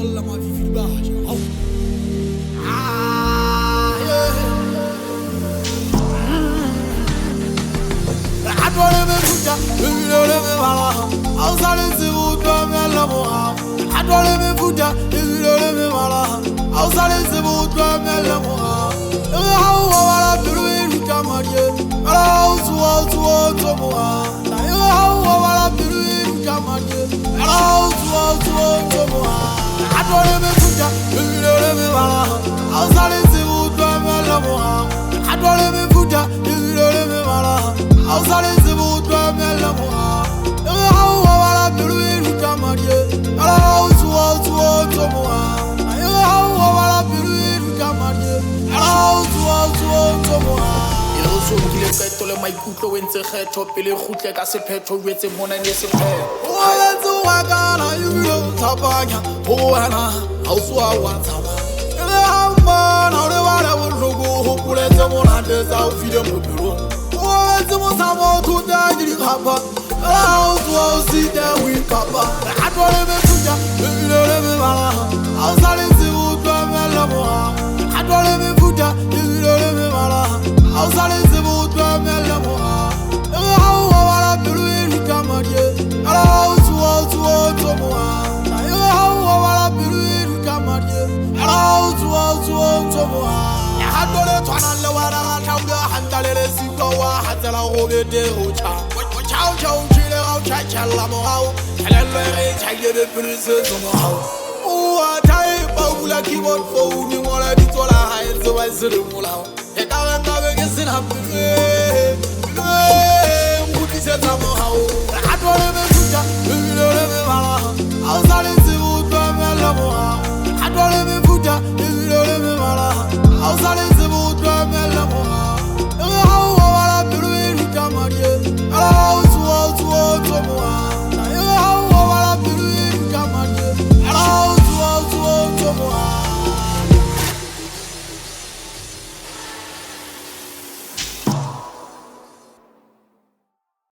alla ma vivi bacia. Adore me fuja, adore me mala. Ausale se vuto me alla moha. Adore me fuja, adore me mala. Ausale se vuto me alla moha. How wala piru fuja marie. How to moha. How wala piru fuja marie. How to moha. Adore me fuja, adore me mala. Ausale se vuto me alla moha. Adore me fuja, adore me mala. Ausale se vuto me alla moha. How wala piru fuja marie. How to moha. How wala piru fuja marie. How to moha. So kile qeto le maikutlo wentse kgetho pele khutle ka sephetho jwetse mona ne sephetho o letso wa kana yulo tsapanya o wena ha uswa wa tsama le hamba na le wala bohloko ho puletse mona de sa o file mopelo o letso mo sa mo thuta di khapa ha uswa o sita wi papa atole me fuja le me bala ha usale se utwa me la moha atole me fuja le me bala ha usale I